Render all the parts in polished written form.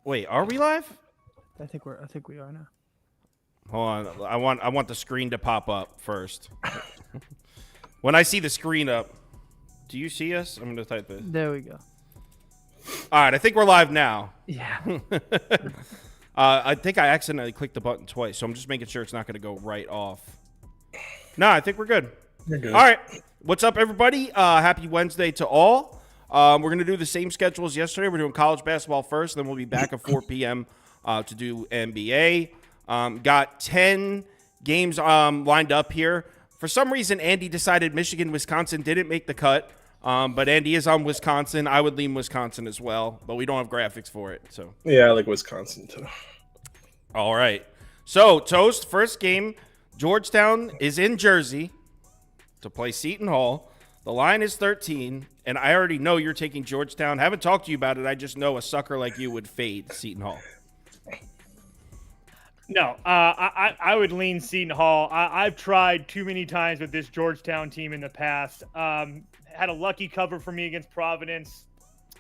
Wait, are we live? I think we are now. Hold on. I want the screen to pop up first. When I see the screen up, do you see us? I'm going to type this. There we go. All right, I think we're live now. Yeah. I think I accidentally clicked the button twice, so I'm just making sure it's not going to go right off. No, I think we're good. You're good. All right. What's up, everybody? Happy Wednesday to all. We're going to do the same schedule as yesterday. We're doing college basketball first, and then we'll be back at 4 p.m. To do NBA. Got 10 games lined up here. For some reason, Andy decided Michigan, Wisconsin didn't make the cut. But Andy is on Wisconsin. I would lean Wisconsin as well, but we don't have graphics for it. So yeah, I like Wisconsin too. All right. So, Toast, first game, Georgetown is in Jersey to play Seton Hall. The line is 13, and I already know you're taking Georgetown. Haven't talked to you about it. I just know a sucker like you would fade Seton Hall. No, I would lean Seton Hall. I've tried too many times with this Georgetown team in the past. Had a lucky cover for me against Providence.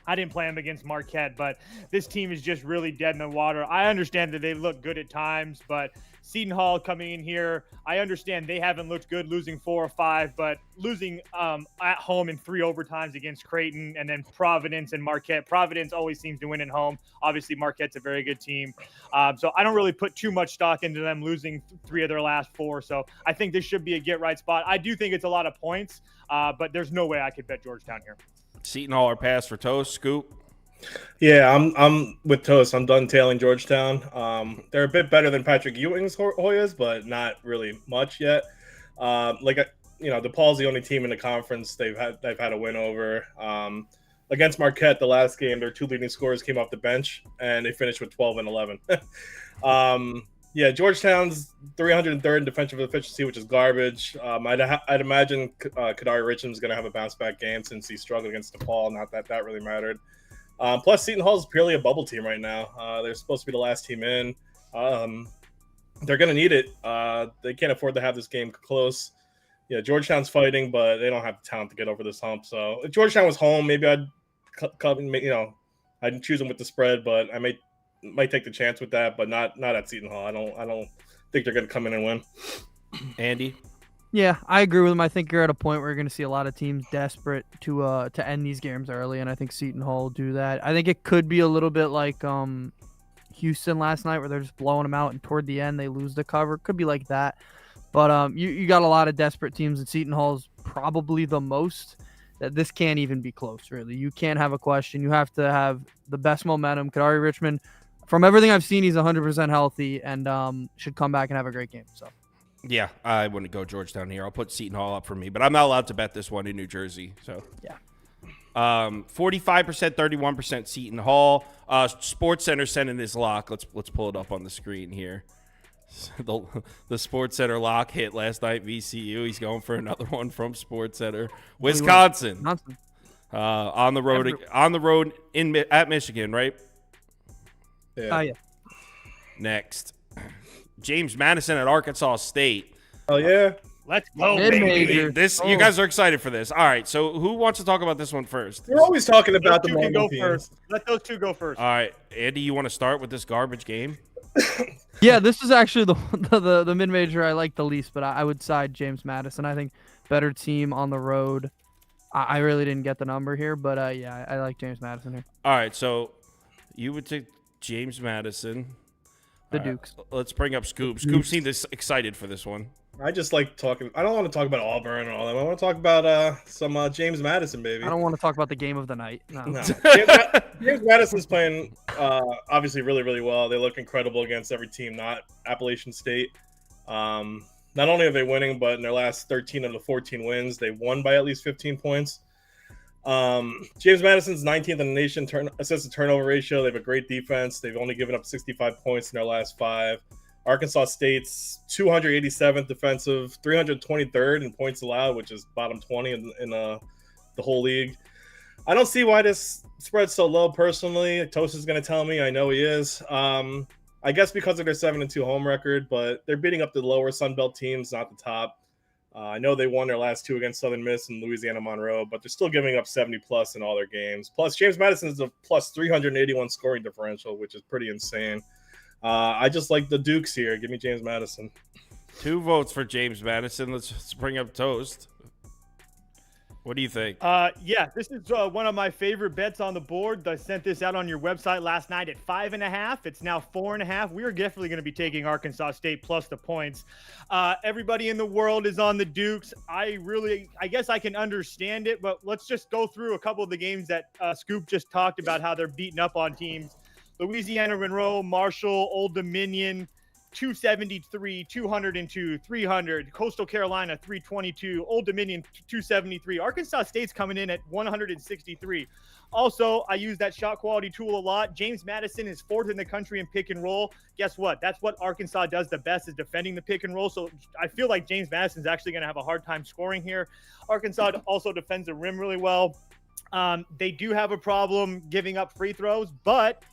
I didn't play them against Marquette, but this team is just really dead in the water. I understand that they look good at times, but Seton Hall coming in here, I understand they haven't looked good losing 4 or 5, but losing at home in 3 overtimes against Creighton and then Providence and Marquette. Providence always seems to win at home. Obviously, Marquette's a very good team. So I don't really put too much stock into them losing 3 of their last 4. So I think this should be a get-right spot. I do think it's a lot of points, but there's no way I could bet Georgetown here. Seton Hall or pass for Toast, Scoop? Yeah, I'm with Toast. I'm done tailing Georgetown. They're a bit better than Patrick Ewing's Hoyas, but not really much yet. DePaul's the only team in the conference they've had a win over. Against Marquette, the last game, their 2 leading scorers came off the bench, and they finished with 12 and 11. Yeah, Georgetown's 303rd in defensive efficiency, which is garbage. I'd imagine Kadari Richmond's going to have a bounce-back game since he struggled against DePaul. Not that really mattered. Plus, Seton Hall is purely a bubble team right now. They're supposed to be the last team in. They're going to need it. They can't afford to have this game close. Yeah, Georgetown's fighting, but they don't have the talent to get over this hump. So if Georgetown was home, maybe I'd choose them with the spread, but I might take the chance with that, but not at Seton Hall. I don't think they're going to come in and win. Andy? Yeah, I agree with him. I think you're at a point where you're going to see a lot of teams desperate to end these games early, and I think Seton Hall will do that. I think it could be a little bit like Houston last night, where they're just blowing them out, and toward the end they lose the cover. It could be like that. But you got a lot of desperate teams, and Seton Hall's probably the most. That this can't even be close, really. You can't have a question. You have to have the best momentum. Kadari Richmond, from everything I've seen, he's 100% healthy and should come back and have a great game. So, yeah, I wouldn't go Georgetown here. I'll put Seton Hall up for me, but I'm not allowed to bet this one in New Jersey. So, yeah. 45%, 31% Seton Hall. Sports Center sending his lock. Let's pull it up on the screen here. The Sports Center lock hit last night. VCU. He's going for another one from Sports Center. Wisconsin. On the road at Michigan, right? Yeah. Yeah. Next, James Madison at Arkansas State. Oh yeah. Let's go, Mid-major. baby. You guys are excited for this. All right, so who wants to talk about this one first? We're always talking about Those the two can go Mormon teams. first. Let those two go first. All right, Andy, you want to start with this garbage game? Yeah, this is actually the mid-major I like the least, but I would side James Madison. I think better team on the road. I really didn't get the number here, but yeah, I like James Madison here. All right, so you would take James Madison. The All right, Dukes. let's bring up Scoop. Scoop seemed excited for this one. I just like talking. I don't want to talk about Auburn and all that. I want to talk about some James Madison, baby. I don't want to talk about the game of the night. No. No. James Madison's playing obviously really, really well. They look incredible against every team, not Appalachian State. Not only are they winning, but in their last 13 of the 14 wins, they won by at least 15 points. James Madison's 19th in the nation assist to turnover ratio. They have a great defense. They've only given up 65 points in their last 5. Arkansas State's 287th defensive, 323rd in points allowed, which is bottom 20 in the whole league. I don't see why this spread's so low personally. Toast is going to tell me. I know he is. I guess because of their 7-2 home record, but they're beating up the lower Sun Belt teams, not the top. I know they won their last 2 against Southern Miss and Louisiana Monroe, but they're still giving up 70-plus in all their games. Plus, James Madison is a plus 381 scoring differential, which is pretty insane. I just like the Dukes here. Give me James Madison. 2 votes for James Madison. Let's bring up Toast. What do you think? Yeah, this is one of my favorite bets on the board. I sent this out on your website last night at 5.5. It's now 4.5. We are definitely going to be taking Arkansas State plus the points. Everybody in the world is on the Dukes. I guess I can understand it, but let's just go through a couple of the games that Scoop just talked about, how they're beating up on teams. Louisiana Monroe, Marshall, Old Dominion, 273, 202, 300. Coastal Carolina, 322. Old Dominion, 273. Arkansas State's coming in at 163. Also, I use that shot quality tool a lot. James Madison is 4th in the country in pick and roll. Guess what? That's what Arkansas does the best, is defending the pick and roll. So I feel like James Madison's actually going to have a hard time scoring here. Arkansas also defends the rim really well. They do have a problem giving up free throws, but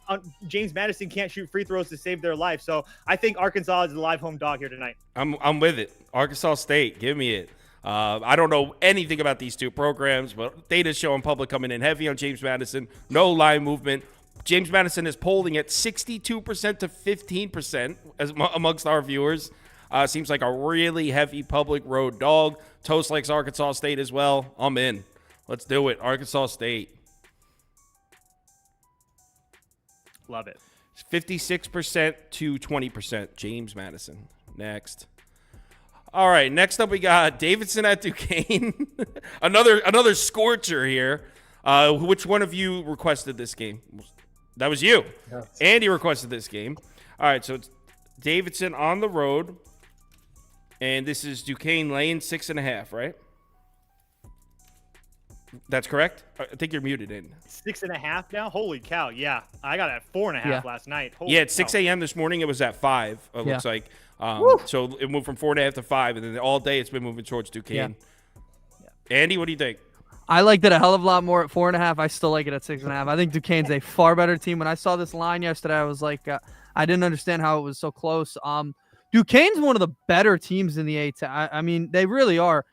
James Madison can't shoot free throws to save their life. So I think Arkansas is the live home dog here tonight. I'm with it. Arkansas State, give me it. I don't know anything about these 2 programs, but data's showing public coming in heavy on James Madison. No line movement. James Madison is polling at 62% to 15% amongst our viewers. Seems like a really heavy public road dog. Toast likes Arkansas State as well. I'm in. Let's do it. Arkansas State. Love it. 56% to 20%. James Madison. Next. All right. Next up, we got Davidson at Duquesne. another scorcher here. Which one of you requested this game? That was you. Yes. Andy requested this game. All right. So it's Davidson on the road. And this is Duquesne laying 6.5, right? That's correct. I think you're muted in 6.5 now. Holy cow! Yeah, I got it at 4.5 last night. Holy at 6 a.m. this morning. It was at 5. It looks like. So it moved from 4.5 to 5, and then all day it's been moving towards Duquesne. Yeah. Andy, what do you think? I liked it a hell of a lot more at 4.5. I still like it at 6.5. I think Duquesne's a far better team. When I saw this line yesterday, I was like, I didn't understand how it was so close. Duquesne's one of the better teams in the A-10. I mean, they really are.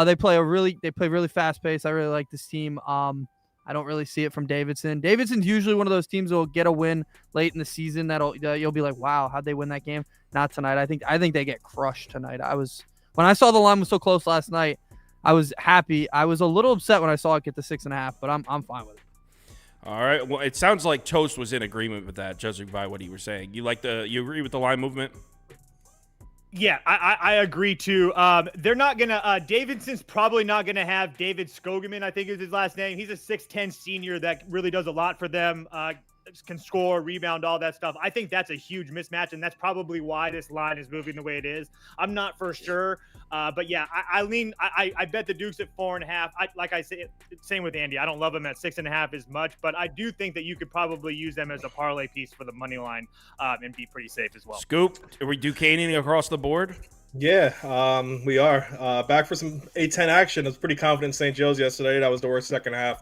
They play really fast pace. I really like this team. I don't really see it from Davidson. Davidson's usually one of those teams that will get a win late in the season that'll you'll be like, wow, how'd they win that game? Not tonight. I think they get crushed tonight. When I saw the line was so close last night, I was happy. I was a little upset when I saw it get to 6.5, but I'm fine with it. All right. Well, it sounds like Toast was in agreement with that, judging by what he was saying. You agree with the line movement? Yeah, I agree too. They're not gonna. Davidson's probably not gonna have David Skogeman, I think is his last name. He's a 6'10" senior that really does a lot for them. Can score, rebound, all that stuff. I think that's a huge mismatch, and that's probably why this line is moving the way it is. I'm not for sure, but yeah, I bet the Dukes at 4.5. Like I said, same with Andy. I don't love them at 6.5 as much, but I do think that you could probably use them as a parlay piece for the money line and be pretty safe as well. Scoop, are we Duquesne across the board? Yeah, we are. Back for some A-10 action. I was pretty confident in St. Joe's yesterday. That was the worst second half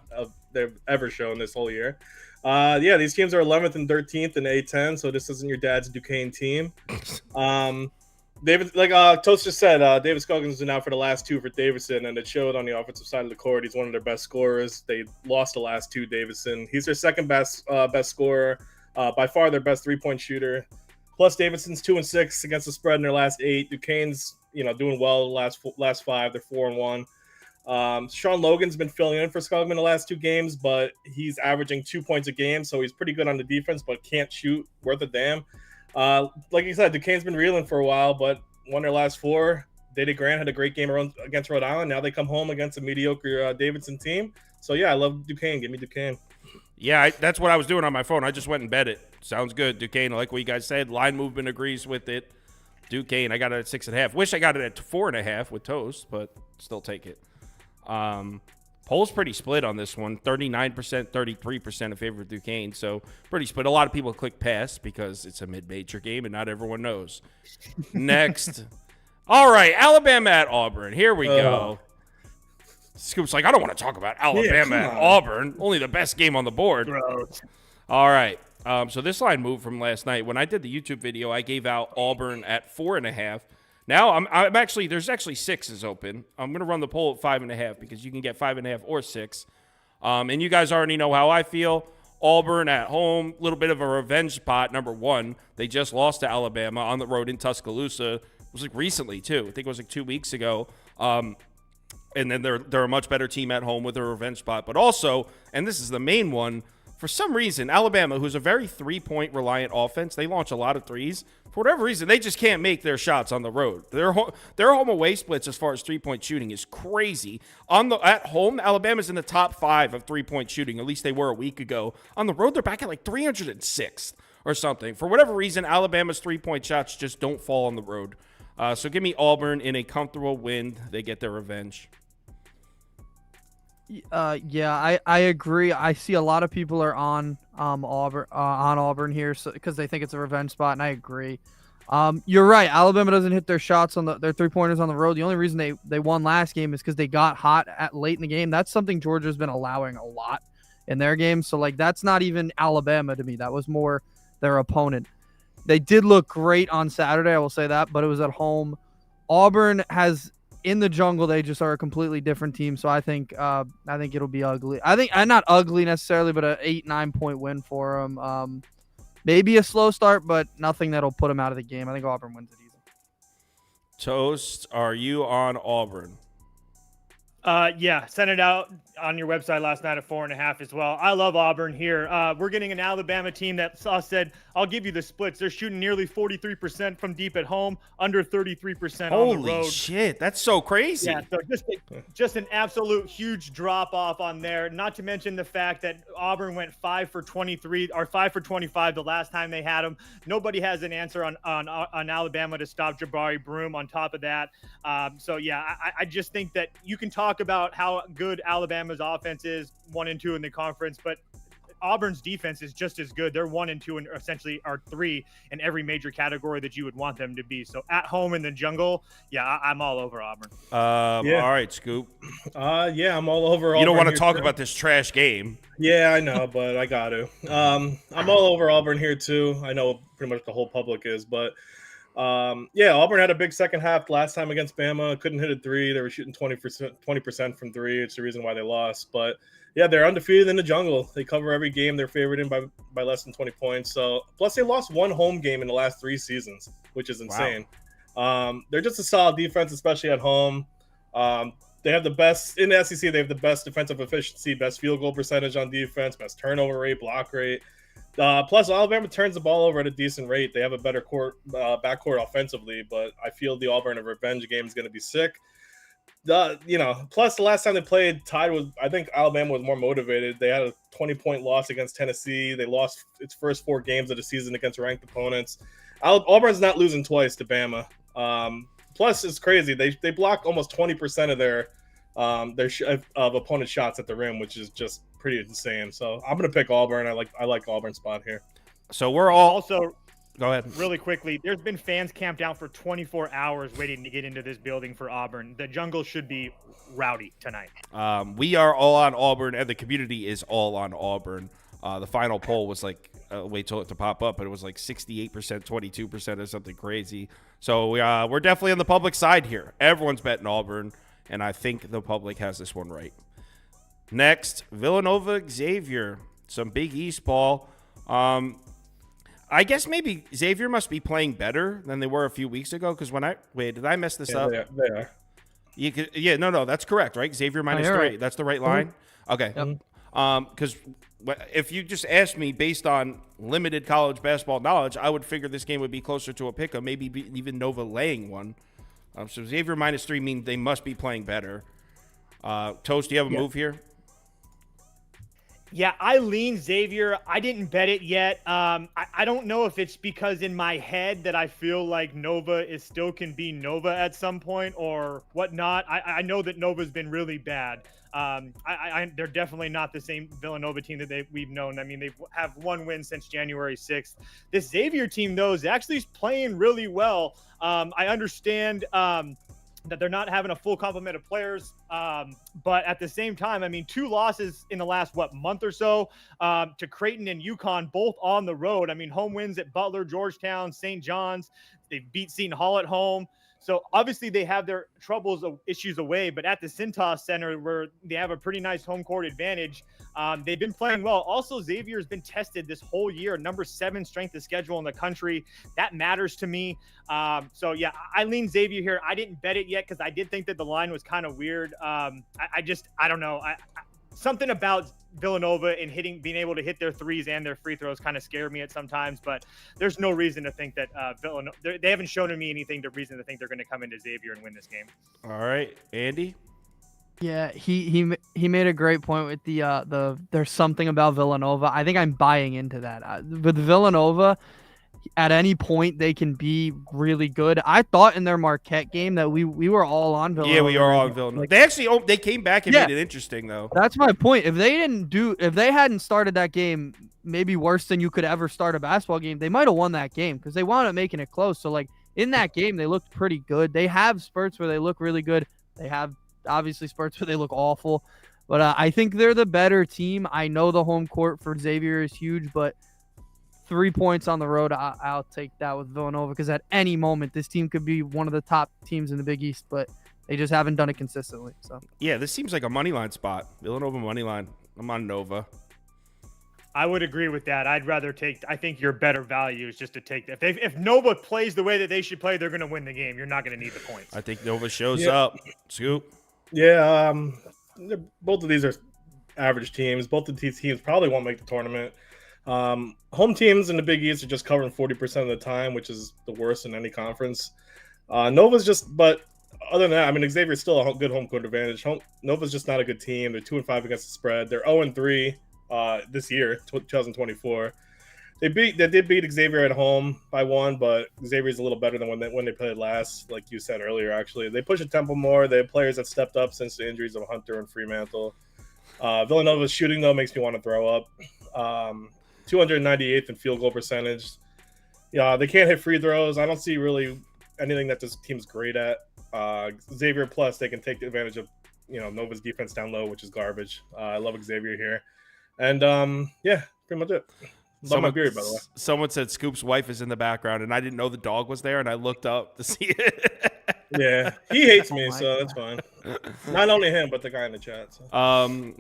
they've ever shown this whole year. These teams are 11th and 13th in A-10, so this isn't your dad's Duquesne team. David, Toast just said, David Scoggins is out for the last 2 for Davidson, and it showed on the offensive side of the court. He's one of their best scorers. They lost the last 2, Davidson. He's their second best scorer, by far their best 3-point shooter. Plus, Davidson's 2-6 against the spread in their last 8. Duquesne's, doing well the last 5. They're 4-1. Sean Logan's been filling in for Skogman the last 2 games, but he's averaging 2 points a game, so he's pretty good on the defense, but can't shoot worth a damn. Like you said, Duquesne's been reeling for a while, but won their last 4. Dede Grant had a great game against Rhode Island. Now they come home against a mediocre Davidson team. So, yeah, I love Duquesne. Give me Duquesne. Yeah, that's what I was doing on my phone. I just went and bet it. Sounds good, Duquesne. I like what you guys said. Line movement agrees with it. Duquesne, I got it at 6.5. Wish I got it at 4.5 with Toast, but still take it. Poll's pretty split on this one. 39%, 33% in favor of Duquesne. So pretty split. A lot of people click pass because it's a mid-major game and not everyone knows. Next. All right, Alabama at Auburn. Here we go. Scoop's like, I don't want to talk about Alabama at Auburn. Only the best game on the board. Gross. All right. So this line moved from last night. When I did the YouTube video, I gave out Auburn at 4.5. Now I'm actually there's actually 6 open. I'm gonna run the poll at 5.5 because you can get 5.5 or 6. And you guys already know how I feel. Auburn at home, a little bit of a revenge spot. Number 1, they just lost to Alabama on the road in Tuscaloosa. It was like recently too. I think it was like 2 weeks ago. And then they're a much better team at home with a revenge spot. But also, and this is the main one, for some reason, Alabama, who's a very three-point reliant offense, they launch a lot of threes. For whatever reason, they just can't make their shots on the road. Their home away splits as far as three-point shooting is crazy. At home, Alabama's in the top 5 of three-point shooting. At least they were a week ago. On the road, they're back at like 306th or something. For whatever reason, Alabama's three-point shots just don't fall on the road. So give me Auburn in a comfortable win. They get their revenge. Yeah, I agree. I see a lot of people are on Auburn here because they think it's a revenge spot, and I agree. You're right. Alabama doesn't hit their shots on their 3-pointers on the road. The only reason they won last game is because they got hot late in the game. That's something Georgia's been allowing a lot in their game. So like that's not even Alabama to me. That was more their opponent. They did look great on Saturday, I will say that, but it was at home. Auburn has. In the jungle, they just are a completely different team. So I think it'll be ugly. I think not ugly necessarily, but an 8-9 point win for them. Maybe a slow start, but nothing that'll put them out of the game. I think Auburn wins it easy. Toast, are you on Auburn? Yeah, sent it out on your website last night at 4.5 as well. I love Auburn here. We're getting an Alabama team that said, I'll give you the splits. They're shooting nearly 43% from deep at home, under 33% on the road. Holy shit, that's so crazy. Yeah, so just an absolute huge drop off on there. Not to mention the fact that Auburn went 5 for 23 or 5 for 25 the last time they had them. Nobody has an answer on Alabama to stop Jabari Broom on top of that. So yeah, I just think that you can talk about how good Alabama's offense is, 1 and 2 in the conference, but Auburn's defense is just as good. They're 1 and 2 and essentially are 3 in every major category that you would want them to be. So at home in the jungle, yeah, I'm all over Auburn. Yeah. All right, Scoop. Yeah, I'm all over Auburn. You don't want to here talk too. about this trash game. Yeah, I know, but I got to. I'm all over Auburn here too. I know pretty much the whole public is, but yeah, Auburn had a big second half last time against Bama. Couldn't hit a 3. They were shooting 20% from 3. It's the reason why they lost. But yeah, they're undefeated in the jungle. They cover every game. They're favored in by less than 20 points. So plus they lost 1 home game in the last 3 seasons, which is insane. Wow. They're just a solid defense, especially at home. They have the best in the SEC. They have the best defensive efficiency, best field goal percentage on defense, best turnover rate, block rate. Plus, Alabama turns the ball over at a decent rate. They have a better backcourt offensively, but I feel the Auburn revenge game is going to be sick. Plus the last time they played, I think Alabama was more motivated. They had a 20-point loss against Tennessee. They lost its first 4 games of the season against ranked opponents. Auburn's not losing twice to Bama. Plus, it's crazy. They block almost 20% of their opponent shots at the rim, which is just pretty insane. So I'm gonna pick Auburn. I like Auburn's spot here. So we're all also go ahead really quickly. There's been fans camped out for 24 hours waiting to get into this building for Auburn. The jungle should be rowdy tonight. We are all on Auburn, and the community is all on Auburn. The final poll was like wait till it to pop up, but it was like 68%, 22% or something crazy. So we're definitely on the public side here. Everyone's betting Auburn, and I think the public has this one right. Next, Villanova, Xavier. Some Big East ball. I guess maybe Xavier must be playing better than they were a few weeks ago. Because did I mess this up? They are. No, that's correct, right? Xavier -3. Right. That's the right line? Okay. Yep. Because if you just asked me based on limited college basketball knowledge, I would figure this game would be closer to a pick-em, maybe even Nova laying one. So Xavier -3 means they must be playing better. Toast, do you have a move here? Yeah, I lean Xavier. I didn't bet it yet. I don't know if it's because in my head that I feel like Nova still can be Nova at some point or whatnot. I know that Nova's been really bad. They're definitely not the same Villanova team that we've known. I mean, they have 1 win since January 6th. This Xavier team, though, is actually playing really well. I understand that they're not having a full complement of players. But at the same time, I mean, 2 losses in the last, month or so to Creighton and UConn, both on the road. I mean, home wins at Butler, Georgetown, St. John's. They beat Seton Hall at home. So obviously they have their troubles of issues away, but at the Cintas Center where they have a pretty nice home court advantage, they've been playing well. Also, Xavier has been tested this whole year, number 7 strength of schedule in the country. That matters to me. So yeah, I lean Xavier here. I didn't bet it yet because I did think that the line was kind of weird. I don't know. Something about Villanova and being able to hit their threes and their free throws kind of scare me at sometimes, but there's no reason to think that Villanova, they haven't shown me anything to reason to think they're going to come into Xavier and win this game. All right, Andy. Yeah, he made a great point with the there's something about Villanova. I think I'm buying into that. With Villanova, at any point they can be really good. I thought in their Marquette game that we were all on Villanova. Yeah, we are on Villanova. Like, they actually they came back and made it interesting though. That's my point. If they hadn't started that game maybe worse than you could ever start a basketball game, they might have won that game because they wound up making it close. So like in that game they looked pretty good. They have spurts where they look really good. They have obviously spurts where they look awful. But I think they're the better team. I know the home court for Xavier is huge, but 3 points on the road, I'll take that with Villanova because at any moment this team could be one of the top teams in the Big East, but they just haven't done it consistently. So yeah, this seems like a money line spot. Villanova money line. I'm on Nova. I would agree with that. I'd rather I think your better value is just to take that. If Nova plays the way that they should play, they're going to win the game. You're not going to need the points. I think Nova shows up. Scoop. Yeah, both of these are average teams. Both of these teams probably won't make the tournament. Home teams in the Big East are just covering 40% of the time, which is the worst in any conference. Nova's but other than that, I mean, Xavier's still a good home court advantage. Nova's just not a good team. They're 2-5 against the spread. They're 0-3 this year, 2024. They did beat Xavier at home by 1, but Xavier's a little better than when they played last, like you said earlier, actually. They push a tempo more. They have players that stepped up since the injuries of Hunter and Fremantle. Villanova's shooting, though, makes me want to throw up. 298th in field goal percentage. Yeah, they can't hit free throws. I don't see really anything that this team's great at. Xavier plus, they can take advantage of Nova's defense down low, which is garbage. I love Xavier here. And yeah, pretty much it. Love my beard, by the way. Someone said Scoop's wife is in the background, and I didn't know the dog was there, and I looked up to see it. Yeah, he hates me, so that's fine. Not only him, but the guy in the chat. So.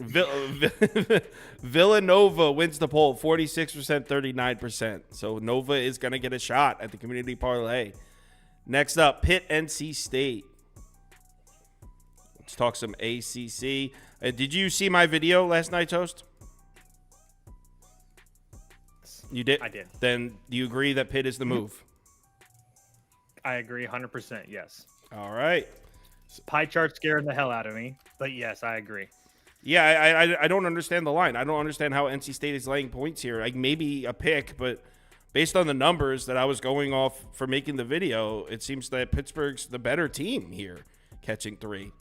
Villanova wins the poll, 46%, 39%. So Nova is going to get a shot at the community parlay. Next up, Pitt, NC State. Let's talk some ACC. Did you see my video last night, Toast? You did? I did. Then do you agree that Pitt is the move? I agree 100%, yes. All right. Pie chart scared the hell out of me, but yes, I agree. Yeah, I don't understand the line. I don't understand how NC State is laying points here. Like maybe a pick, but based on the numbers that I was going off for making the video, it seems that Pittsburgh's the better team here, catching 3.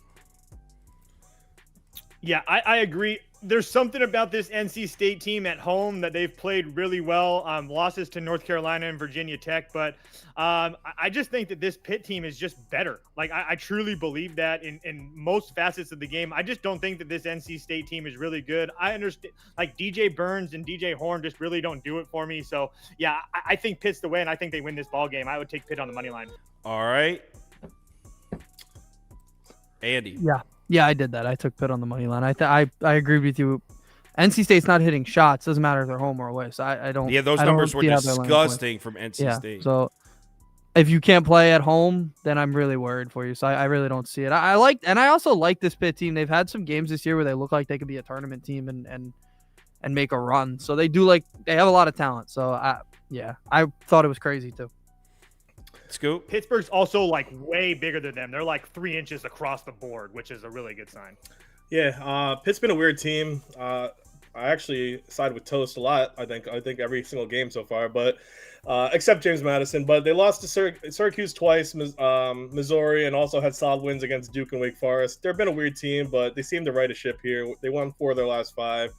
Yeah, I agree. There's something about this NC State team at home that they've played really well. Losses to North Carolina and Virginia Tech, but I just think that this Pitt team is just better. Like I truly believe that in most facets of the game. I just don't think that this NC State team is really good. I understand, like DJ Burns and DJ Horn just really don't do it for me. So yeah, I think Pitt's the way, and I think they win this ball game. I would take Pitt on the money line. All right, Andy. Yeah, I did that. I took Pitt on the money line. I agree with you. NC State's not hitting shots. Doesn't matter if they're home or away. So I don't. Yeah, those numbers were disgusting from NC State. So if you can't play at home, then I'm really worried for you. So I really don't see it. I also like this Pitt team. They've had some games this year where they look like they could be a tournament team and make a run. So they have a lot of talent. So I thought it was crazy too. Scoop. Pittsburgh's also like way bigger than them. They're like 3 inches across the board, which is a really good sign. Yeah, Pitt's been a weird team. I actually side with Toast a lot. I think every single game so far, but except James Madison. But they lost to Syracuse twice, Missouri, and also had solid wins against Duke and Wake Forest. They've been a weird team, but they seem to right a ship here. They won 4 of their last 5.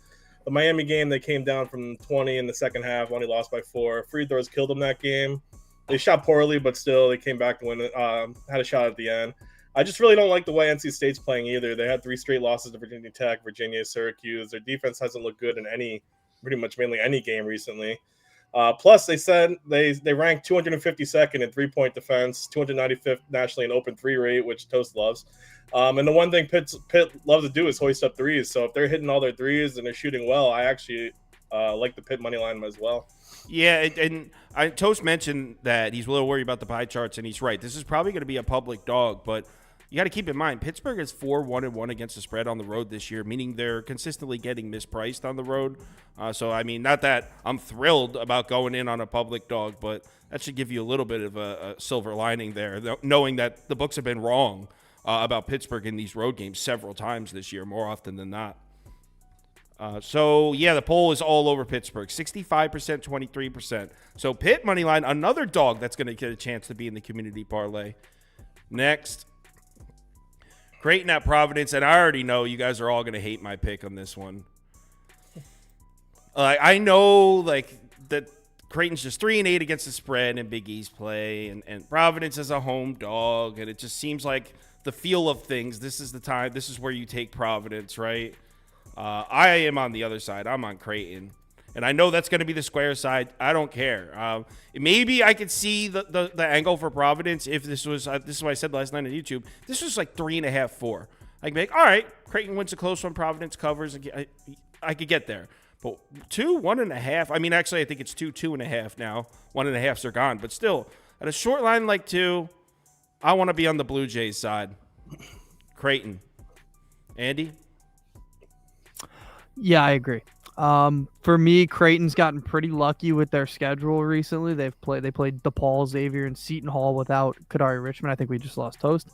The Miami game, they came down from 20 in the second half, only lost by 4. Free throws killed them that game. They shot poorly, but still they came back to win. Had a shot at the end. I just really don't like the way NC State's playing either. They had 3 straight losses to Virginia Tech, Virginia, Syracuse. Their defense hasn't looked good in mainly any game recently. Plus, they said they ranked 252nd in 3-point defense, 295th nationally in open three rate, which Toast loves. And the one thing Pitt loves to do is hoist up threes. So if they're hitting all their threes and they're shooting well, I actually like the Pitt money line as well. Yeah, and Toast mentioned that he's a little worried about the pie charts, and he's right. This is probably going to be a public dog, but you got to keep in mind, Pittsburgh is 4-1-1 against the spread on the road this year, meaning they're consistently getting mispriced on the road. So, I mean, not that I'm thrilled about going in on a public dog, but that should give you a little bit of a silver lining there, knowing that the books have been wrong about Pittsburgh in these road games several times this year, more often than not. So, yeah, the poll is all over Pittsburgh, 65%, 23%. So, Pitt money line, another dog that's going to get a chance to be in the community parlay. Next. Creighton at Providence, and I already know you guys are all going to hate my pick on this one. I know, that Creighton's just 3-8 against the spread in Big East play, and Providence is a home dog, and it just seems like the feel of things, this is the time, this is where you take Providence, right? I am on the other side. I'm on Creighton. And I know that's going to be the square side. I don't care. Maybe I could see the angle for Providence if this was this is what I said last night on YouTube. This was like 3.5, 4. I could be like, all right, Creighton wins a close one, Providence covers. I could get there. But 2, 1.5. I mean, actually, I think it's 2, 2.5 now. 1.5s are gone. But still, at a short line like 2, I want to be on the Blue Jays side. Creighton. Andy? Yeah, I agree. For me, Creighton's gotten pretty lucky with their schedule recently. They played DePaul, Xavier, and Seton Hall without Kadari Richmond. I think we just lost Toast.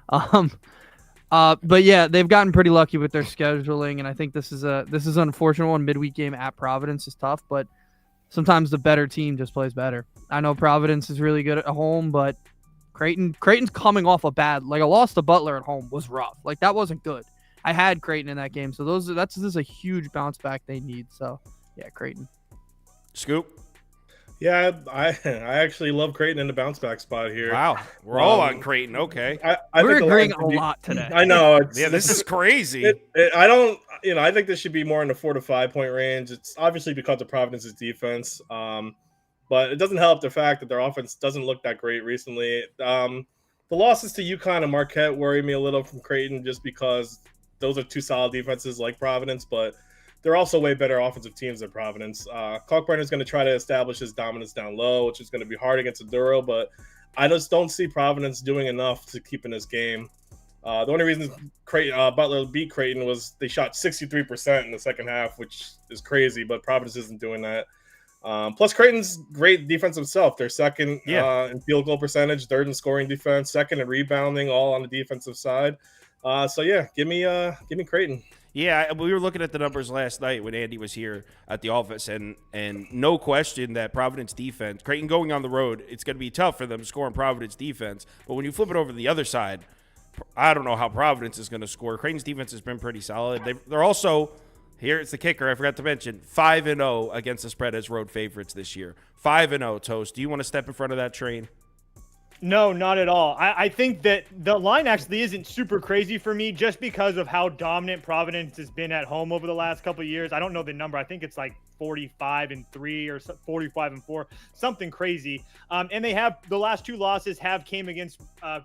But yeah, they've gotten pretty lucky with their scheduling, and I think this is an unfortunate one. Midweek game at Providence is tough, but sometimes the better team just plays better. I know Providence is really good at home, but Creighton's coming off a loss to Butler at home was rough. Like, that wasn't good. I had Creighton in that game, so this is a huge bounce back they need. So, yeah, Creighton. Scoop? Yeah, I actually love Creighton in the bounce back spot here. Wow, we're all on Creighton. Okay, we're agreeing a lot today. I know. This is crazy. I think this should be more in the 4 to 5 point range. It's obviously because of Providence's defense, but it doesn't help the fact that their offense doesn't look that great recently. The losses to UConn and Marquette worry me a little from Creighton, just because those are two solid defenses like Providence, but they're also way better offensive teams than Providence. Kalkbrenner is going to try to establish his dominance down low, which is going to be hard against Aduro, but I just don't see Providence doing enough to keep in this game. The only reason Butler beat Creighton was they shot 63% in the second half, which is crazy, but Providence isn't doing that. Plus, Creighton's great defensive self. They're second in field goal percentage, third in scoring defense, second in rebounding, all on the defensive side. Give me Creighton. Yeah, we were looking at the numbers last night when Andy was here at the office, and no question that Providence defense, Creighton going on the road, it's going to be tough for them to score on Providence defense. But when you flip it over to the other side, I don't know how Providence is going to score. Creighton's defense has been pretty solid. They're also, here it's the kicker, I forgot to mention, 5-0 against the spread as road favorites this year. 5-0, Toast. Do you want to step in front of that train? No, not at all. I think that the line actually isn't super crazy for me just because of how dominant Providence has been at home over the last couple of years. I don't know the number. I think it's like 45-3 or 45-4, something crazy. And they have the last 2 losses came against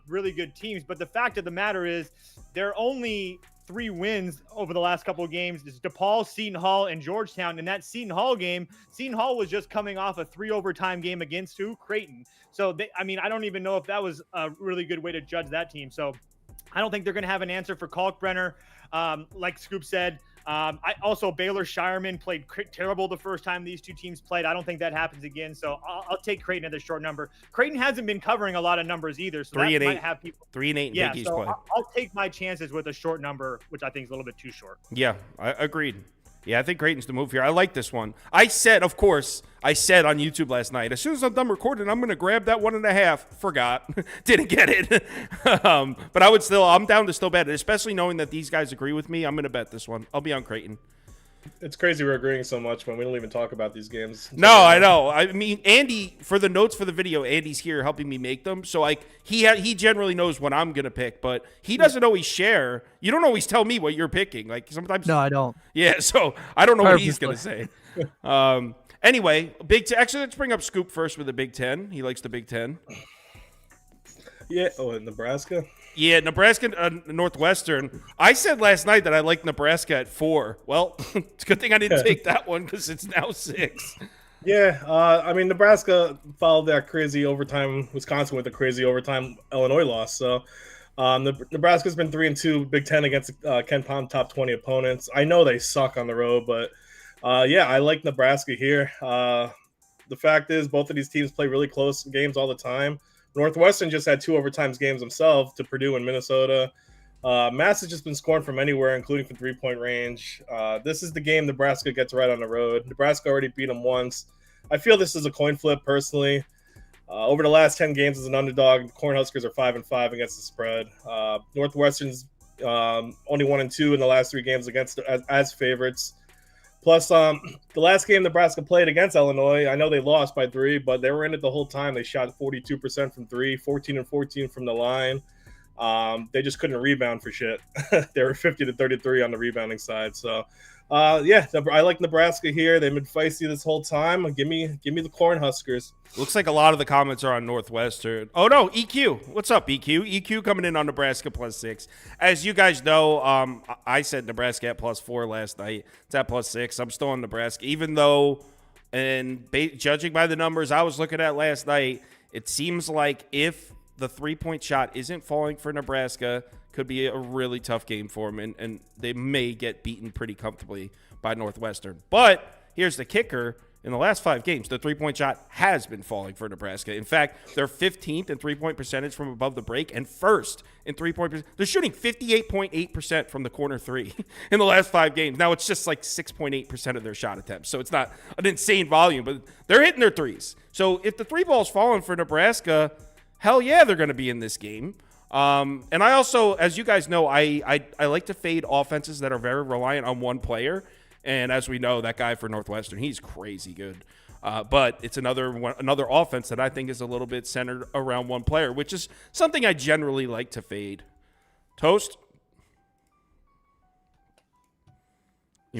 really good teams. But the fact of the matter is they're only 3 wins over the last couple of games. It's DePaul, Seton Hall, and Georgetown. And that Seton Hall game, Seton Hall was just coming off a 3 overtime game against Creighton. So, I don't even know if that was a really good way to judge that team. So, I don't think they're going to have an answer for Kalkbrenner. Like Scoop said, Baylor Shireman played terrible the first time these two teams played. I don't think that happens again. So, I'll take Creighton at the short number. Creighton hasn't been covering a lot of numbers either. So 3-8. Might have people 3-8 in Big East play. I'll take my chances with a short number, which I think is a little bit too short. Yeah, I agreed. Yeah, I think Creighton's the move here. I like this one. I said on YouTube last night, as soon as I'm done recording, I'm going to grab that 1.5. Forgot. Didn't get it. But I'm down to still bet it, especially knowing that these guys agree with me. I'm going to bet this one. I'll be on Creighton. It's crazy we're agreeing so much when we don't even talk about these games. No, I know. I mean, Andy, for the notes for the video, Andy's here helping me make them. So, he generally knows what I'm going to pick, but he doesn't always share. You don't always tell me what you're picking. Like, sometimes. No, I don't. Yeah, so I don't know what he's going to say. Anyway, actually, let's bring up Scoop first with the Big Ten. He likes the Big Ten. Yeah. Oh, in Nebraska. Yeah, Nebraska, Northwestern. I said last night that I liked Nebraska at 4. Well, it's a good thing I didn't take that one because it's now 6. Yeah, I mean, Nebraska followed that crazy overtime. Wisconsin with a crazy overtime Illinois loss. So, Nebraska's been 3-2 Big Ten against Ken Pom top 20 opponents. I know they suck on the road, but yeah, I like Nebraska here. The fact is, both of these teams play really close games all the time. Northwestern just had 2 overtimes games themselves to Purdue and Minnesota. Mass has just been scoring from anywhere, including from 3-point range. This is the game Nebraska gets right on the road. Nebraska already beat them once. I feel this is a coin flip, personally. Over the last 10 games as an underdog, the Cornhuskers are 5-5 against the spread. Northwestern's only 1-2 in the last 3 games against as favorites. Plus, the last game Nebraska played against Illinois, I know they lost by 3, but they were in it the whole time. They shot 42% from 3, 14-14 from the line. They just couldn't rebound for shit. They were 50-33 on the rebounding side. So, yeah, I like Nebraska here. They've been feisty this whole time. Give me the Cornhuskers. Looks like a lot of the comments are on Northwestern. Oh, no, EQ. What's up, EQ? EQ coming in on Nebraska +6. As you guys know, I said Nebraska at +4 last night. It's at +6. I'm still on Nebraska, even though, and judging by the numbers I was looking at last night, it seems like if the 3-point shot isn't falling for Nebraska, could be a really tough game for them, and they may get beaten pretty comfortably by Northwestern. But here's the kicker. In the last 5 games, the 3-point shot has been falling for Nebraska. In fact, they're 15th in 3-point percentage from above the break and first in 3-point percentage. They're shooting 58.8% from the corner 3 in the last 5 games. Now, it's just like 6.8% of their shot attempts, so it's not an insane volume, but they're hitting their threes. So if the 3 ball's falling for Nebraska, hell yeah, they're going to be in this game. And I also, as you guys know, I like to fade offenses that are very reliant on one player. And as we know, that guy for Northwestern, he's crazy good. But it's another offense that I think is a little bit centered around one player, which is something I generally like to fade. Toast?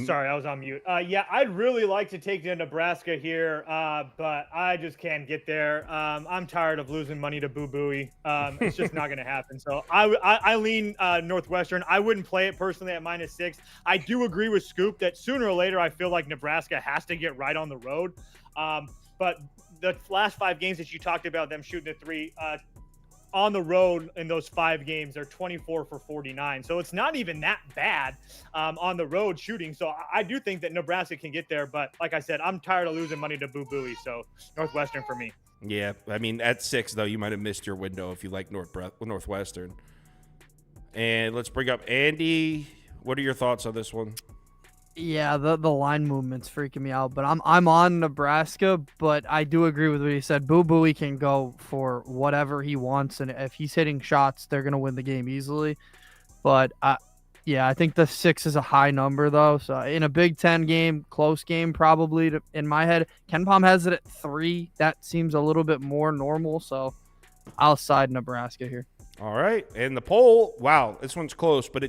Sorry, I was on mute. Yeah, I'd really like to take the Nebraska here, but I just can't get there. I'm tired of losing money to Boo Booey. It's just not going to happen. So I lean Northwestern. I wouldn't play it personally at -6. I do agree with Scoop that sooner or later I feel like Nebraska has to get right on the road. But the last 5 games that you talked about, them shooting the 3, on the road in those 5 games, they're 24 for 49. So it's not even that bad on the road shooting. So I do think that Nebraska can get there. But like I said, I'm tired of losing money to Boo Booey. So Northwestern for me. Yeah, I mean, at 6, though, you might have missed your window if you like Northwestern. And let's bring up Andy. What are your thoughts on this one? Yeah, the line movement's freaking me out, but I'm on Nebraska, but I do agree with what he said. Boo Booey can go for whatever he wants, and if he's hitting shots, they're gonna win the game easily. But yeah, I think the 6 is a high number though. So in a Big Ten game, close game, probably in my head, Ken Pom has it at 3. That seems a little bit more normal, so I'll side Nebraska here. All right, and the poll. Wow, this one's close, but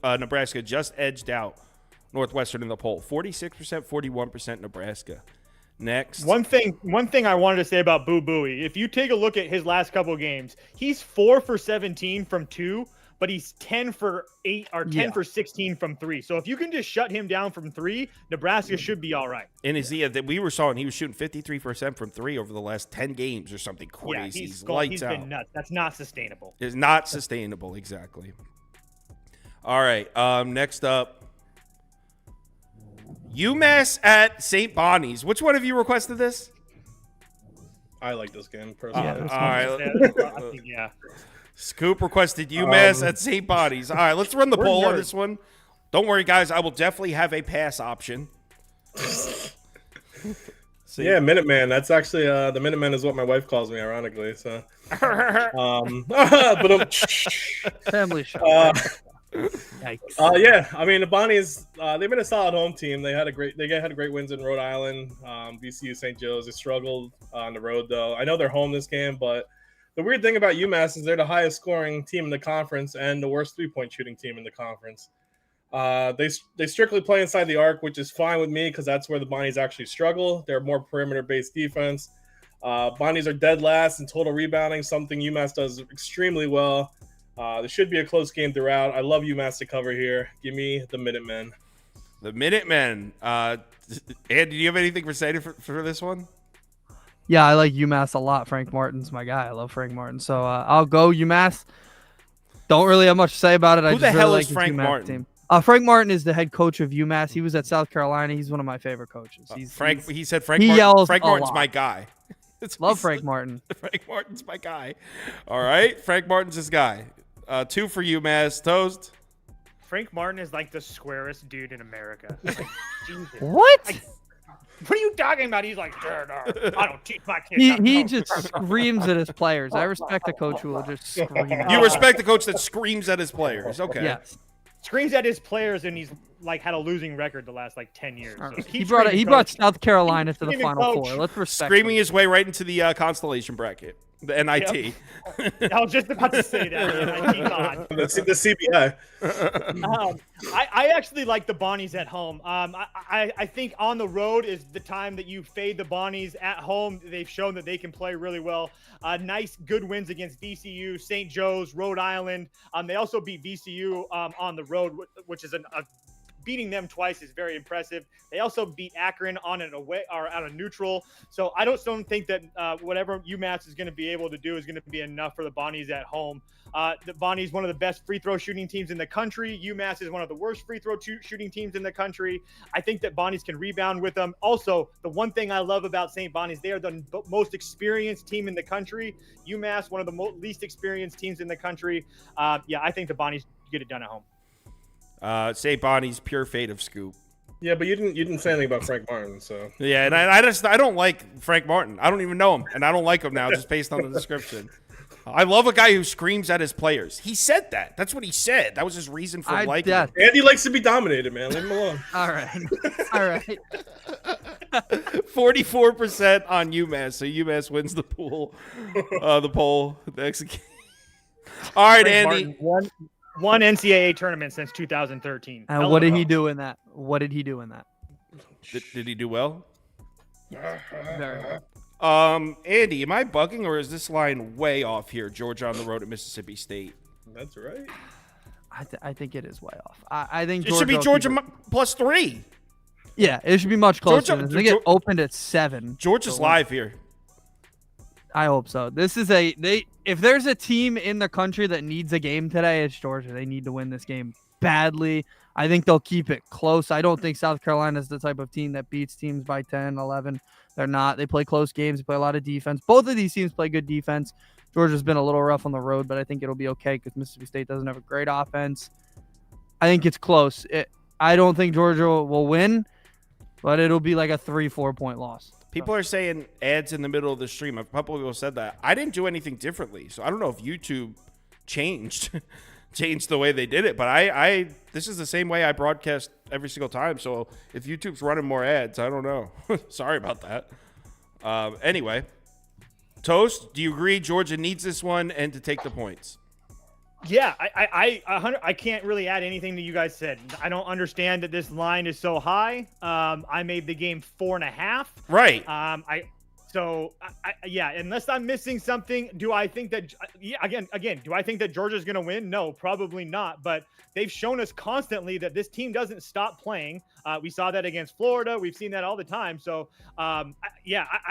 Nebraska just edged out Northwestern in the poll. 46%, 41% Nebraska. Next. One thing I wanted to say about Boo Booey. If you take a look at his last couple games, he's 4 for 17 from 2, but he's 10 for 8 or 10 for 16 from 3. So if you can just shut him down from 3, Nebraska should be all right. And that we were saw, he was shooting 53% from 3 over the last 10 games or something crazy. Yeah, he's out. been nuts. That's not sustainable. It's not sustainable, exactly. All right, next up. UMass at St. Bonnie's. Which one of you requested this? I like this game personally. All right. Yeah. Scoop requested UMass at St. Bonnie's. All right, let's run the poll on this one. Don't worry, guys. I will definitely have a pass option. Yeah, Minuteman. That's actually the Minuteman is what my wife calls me, ironically. So, but Family show. Yeah, I mean the Bonnies. They've been a solid home team. They had great wins in Rhode Island, VCU, St. Joe's. They struggled on the road though. I know they're home this game, but the weird thing about UMass is they're the highest scoring team in the conference and the worst 3-point shooting team in the conference. They strictly play inside the arc, which is fine with me because that's where the Bonnies actually struggle. They're more perimeter-based defense. Bonnies are dead last in total rebounding, something UMass does extremely well. There should be a close game throughout. I love UMass to cover here. Give me the Minutemen. The Minutemen. Ed, do you have anything for this one? Yeah, I like UMass a lot. Frank Martin's my guy. I love Frank Martin. So I'll go UMass. Don't really have much to say about it. Who the hell is Frank Martin? Team. Frank Martin is the head coach of UMass. He was at South Carolina. He's one of my favorite coaches. He he yells Frank a Martin's lot. my guy. Love Frank Martin. Frank Martin's my guy. All right, Frank Martin's his guy. 2 for UMass. Toast. Frank Martin is like the squarest dude in America. Like, Jesus. What? What are you talking about? He's like, I don't teach my kids. He just screams at his players. I respect a coach who will just scream. You respect the coach that screams at his players. Okay. Yes. Screams at his players, and he's like had a losing record the last like 10 years. So Right. He brought South Carolina to the Final Four. Let's respect Screaming him. his way right into the constellation bracket, the NIT. Yep. I was just about to say that. The NIT con. The CBI. I actually like the Bonnies at home. I think on the road is the time that you fade the Bonnies. At home, they've shown that they can play really well. Nice, good wins against VCU, St. Joe's, Rhode Island. They also beat VCU on the road, which is beating them twice is very impressive. They also beat Akron on an away or on a neutral. So I don't think that whatever UMass is going to be able to do is going to be enough for the Bonnies at home. The Bonnies, one of the best free throw shooting teams in the country. UMass is one of the worst free throw shooting teams in the country. I think that Bonnies can rebound with them. Also, the one thing I love about St. Bonnies, they are the most experienced team in the country. UMass, one of the least experienced teams in the country. I think the Bonnies get it done at home. St. Bonnie's pure fate of Scoop. Yeah, but you didn't say anything about Frank Martin, so Yeah, and I don't like Frank Martin. I don't even know him, and I don't like him now just based on the description. I love a guy who screams at his players. He said that. That's what he said. That was his reason for liking him. Andy likes to be dominated, man. Leave him alone. All right. All right. 44% on UMass, so UMass wins the poll. The poll. The execute. All right, Frank Andy. Martin won NCAA tournament since 2013. And what did he do in that? What did he do in that? Did he do well? Very well. Andy, am I bugging or is this line way off here? Georgia on the road at Mississippi State. That's right. I think it is way off. I think It should be Georgia +3. Yeah, it should be much closer. Georgia- They get opened at 7. Georgia's live here. I hope so. This is if there's a team in the country that needs a game today, it's Georgia. They need to win this game badly. I think they'll keep it close. I don't think South Carolina is the type of team that beats teams by 10, 11. They're not. They play close games. They play a lot of defense. Both of these teams play good defense. Georgia's been a little rough on the road, but I think it'll be okay because Mississippi State doesn't have a great offense. I think it's close. I don't think Georgia will win, but it'll be like a 3-4 point loss. People are saying ads in the middle of the stream. A couple of people said that. I didn't do anything differently, so I don't know if YouTube changed the way they did it. But this is the same way I broadcast every single time. So if YouTube's running more ads, I don't know. Sorry about that. Anyway, Toast, do you agree Georgia needs this one and to take the points? Yeah, I can't really add anything to you guys said. I don't understand that this line is so high. I made the game 4.5. Right. Unless I'm missing something, do I think that? Again, do I think that Georgia's going to win? No, probably not. But they've shown us constantly that this team doesn't stop playing. We saw that against Florida. We've seen that all the time. So, I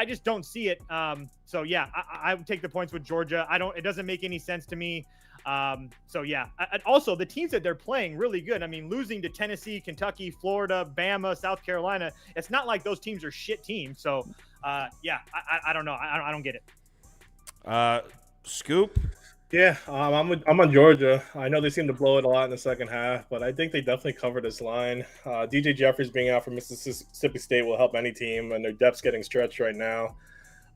just don't see it. I would take the points with Georgia. It doesn't make any sense to me. Also the teams that they're playing really good. I mean, losing to Tennessee, Kentucky, Florida, Bama, South Carolina. It's not like those teams are shit teams. So, I don't know. I don't get it. Scoop. Yeah, I'm on Georgia. I know they seem to blow it a lot in the second half, but I think they definitely covered this line. DJ Jeffries being out for Mississippi State will help any team, and their depth's getting stretched right now.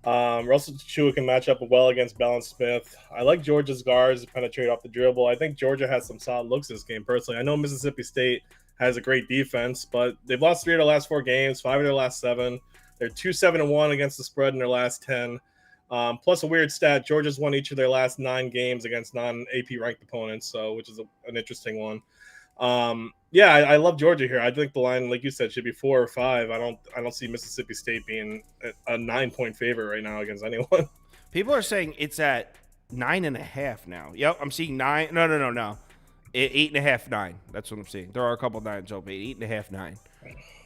Russell Chua can match up well against Bell and Smith. I like Georgia's guards to penetrate off the dribble. I think Georgia has some solid looks this game, personally. I know Mississippi State has a great defense, but they've lost 3 of their last 4 games, 5 of their last 7. They're 2-7-1 against the spread in their last 10. Plus a weird stat, Georgia's won each of their last 9 games against non-AP ranked opponents, which is an interesting one. Yeah, I love Georgia here. I think the line, like you said, should be 4 or 5. I don't see Mississippi State being a 9-point favorite right now against anyone. People are saying it's at 9.5 now. Yep, I'm seeing 9. No. 8.5, 9. That's what I'm seeing. There are a couple 9s open. 8.5,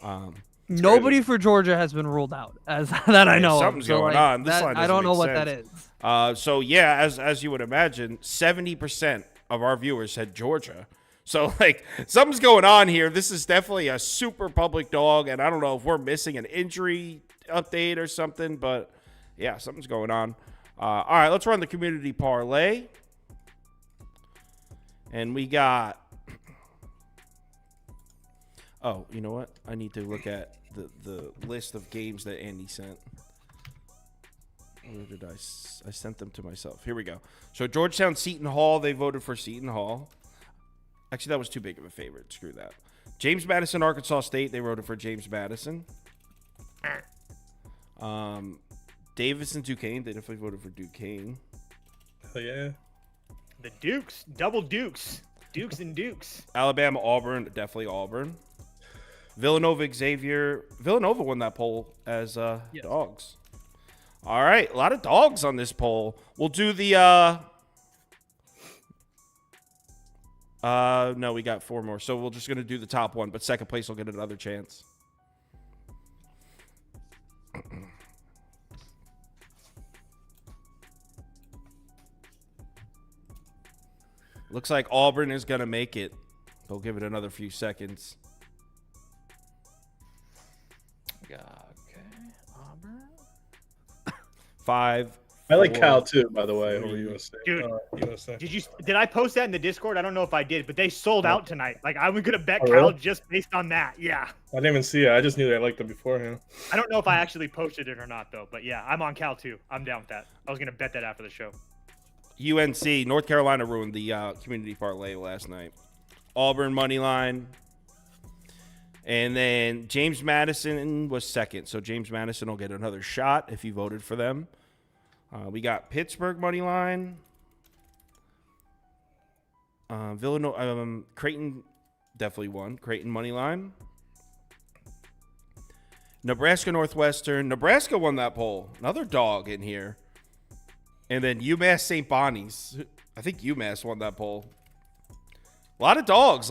9. Nobody for Georgia has been ruled out as that I know. Something's of. So, going like, on. This that, line I don't know what sense. that is. So yeah, as you would imagine, 70% of our viewers said Georgia. So like something's going on here. This is definitely a super public dog, and I don't know if we're missing an injury update or something, but yeah, something's going on. All right, let's run the community parlay, and we got. Oh, you know what? I need to look at the list of games that Andy sent. Where did I sent them to myself. Here we go. So Georgetown, Seton Hall, they voted for Seton Hall. Actually, that was too big of a favorite. Screw that. James Madison, Arkansas State, they voted for James Madison. Davidson, Duquesne, they definitely voted for Duquesne. Oh, yeah. The Dukes, double Dukes. Dukes and Dukes. Alabama, Auburn, definitely Auburn. Villanova, Xavier. Villanova won that poll as Yes. dogs. All right, a lot of dogs on this poll. We'll do the no, we got 4 more. So we're just going to do the top one, but second place will get another chance. Looks like Auburn is going to make it. They'll give it another few seconds. Okay, Auburn. 5. I like 4, Cal too, by the way, over 3. USA. Dude, USA. did I post that in the Discord? I don't know if I did, but they sold out tonight. Like I was gonna bet Oh, Cal really? just based on that. Yeah. I didn't even see it. I just knew that I liked them beforehand. I don't know if I actually posted it or not though, but yeah, I'm on Cal too. I'm down with that. I was gonna bet that after the show. UNC, North Carolina ruined the community parlay last night. Auburn money line. And then James Madison was second. So James Madison will get another shot if you voted for them. We got Pittsburgh money line. Villanova, Creighton definitely won. Creighton money line. Nebraska, Northwestern. Nebraska won that poll. Another dog in here. And then UMass, St. Bonnie's. I think UMass won that poll. A lot of dogs.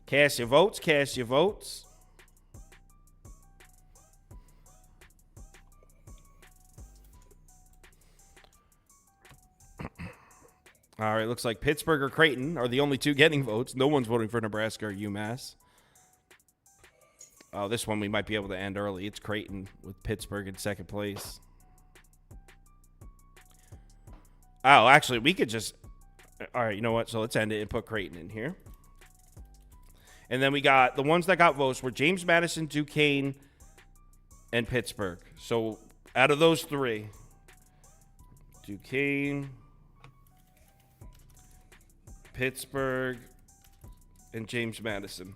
Cast your votes. All right, looks like Pittsburgh or Creighton are the only 2 getting votes. No one's voting for Nebraska or UMass. Oh, this one we might be able to end early. It's Creighton with Pittsburgh in second place. Oh, actually, we could just... All right, you know what? So let's end it and put Creighton in here. And then we got the ones that got votes were James Madison, Duquesne, and Pittsburgh. So out of those 3, Duquesne, Pittsburgh, and James Madison.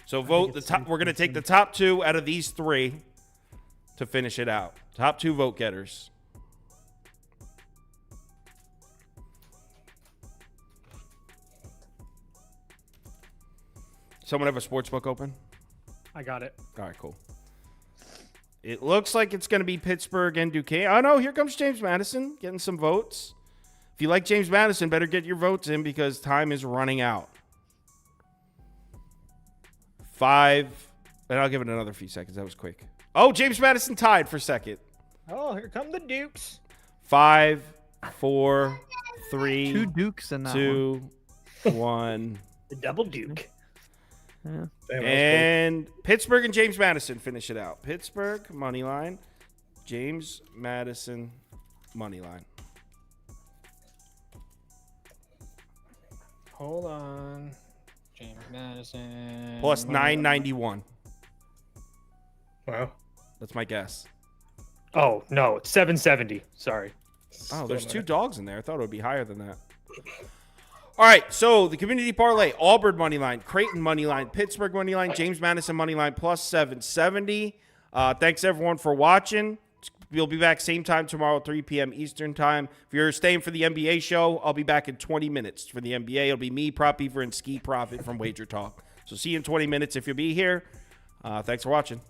So vote the top. We're going to take the top 2 out of these 3 to finish it out. Top 2 vote getters. Someone have a sports book open? I got it. All right, cool. It looks like it's going to be Pittsburgh and Duquesne. Oh, no, here comes James Madison getting some votes. If you like James Madison, better get your votes in because time is running out. 5, and I'll give it another few seconds. That was quick. Oh, James Madison tied for second. Oh, here come the Dukes. 5, 4, 3, 2 Dukes in that 2, 1. The double Duke. Yeah. Damn, And Pittsburgh and James Madison finish it out. Pittsburgh, money line. James Madison, money line. Hold on. James Madison. Plus 991. wow. That's my guess. Oh no, it's 770. Sorry. Oh, there's 2 dogs in there. I thought it would be higher than that. All right, so the community parlay, Auburn money line, Creighton money line, Pittsburgh money line, James Madison money line plus 770. Thanks everyone for watching. We'll be back same time tomorrow, 3 p.m. Eastern time. If you're staying for the NBA show, I'll be back in 20 minutes for the NBA. It'll be me, Prop Beaver, and Ski Profit from Wager Talk. So see you in 20 minutes if you'll be here. Thanks for watching.